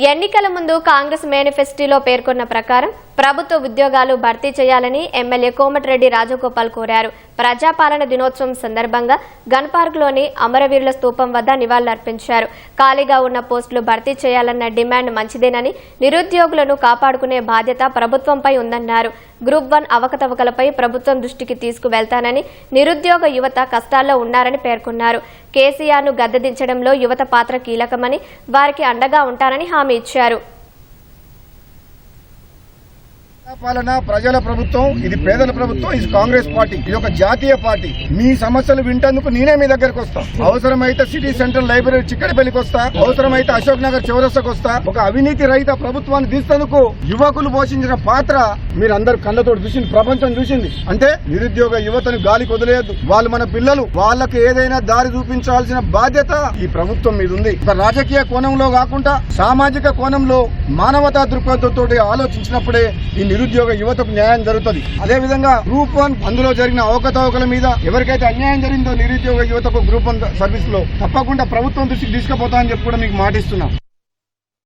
ఎన్నికల ముందు కాంగ్రెస్ మేనిఫెస్టోలో పేర్కొన్న ప్రకారం ప్రభుత్వ ఉద్యోగాలు భర్తీ చేయాలని ఎమ్మెల్యే కోమటిరెడ్డి రాజగోపాల్ కోరారు. ప్రజాపాలన దినోత్సవం సందర్భంగా గన్ పార్క్లోని అమరవీరుల స్తూపం వద్ద నివాళులర్పించారు. ఖాళీగా ఉన్న పోస్టులు భర్తీ చేయాలన్న డిమాండ్ మంచిదేనని, నిరుద్యోగులను కాపాడుకునే బాధ్యత ప్రభుత్వంపై ఉందన్నారు. గ్రూప్ 1 అవకతవకలపై ప్రభుత్వం దృష్టికి తీసుకువెళ్తానని, నిరుద్యోగ యువత కష్టాల్లో ఉన్నారని పేర్కొన్నారు. కేసీఆర్ను గద్దెదించడంలో యువత పాత్ర కీలకమని, వారికి అండగా ఉంటానని హామీ ఇచ్చారు. పాలన ప్రజల ప్రభుత్వం, ఇది పేదల ప్రభుత్వం, ఇది కాంగ్రెస్ పార్టీ, ఇది ఒక జాతీయ పార్టీ. మీ సమస్యలు వింటేందుకు నేనే మీ దగ్గరకు వస్తా. అవసరమైతే సిటీ సెంట్రల్ లైబ్రరీ చిక్కడపల్లికి వస్తా, అవసరమైతే అశోక్ నగర్ చౌరస్తాకు వస్తా. ఒక అవినీతి రహిత ప్రభుత్వాన్ని తీసేందుకు యువకులు పోషించిన పాత్ర మీరందరూ కళ్ళతో చూసింది, ప్రపంచం చూసింది. అంటే నిరుద్యోగ యువతను గాలికి వదిలేయద్దు. వాళ్ళు మన పిల్లలు, వాళ్ళకి ఏదైనా దారి చూపించాల్సిన బాధ్యత ఈ ప్రభుత్వం మీద ఉంది. ఒక రాజకీయ కోణంలో కాకుండా సామాజిక కోణంలో మానవతా దృక్పథంతో ఆలోచించినప్పుడే ఈ నిరుద్యోగ యువతకు న్యాయం జరుగుతుంది. అదేవిధంగా గ్రూప్ 1 అందులో జరిగిన అవకతవకల మీద ఎవరికైతే అన్యాయం జరిగిందో నిరుద్యోగ యువతకు గ్రూప్ 1 సర్వీస్ లో తప్పకుండా ప్రభుత్వం దృష్టికి తీసుకుపోతా అని చెప్పి కూడా మీకు మాటిస్తున్నాం.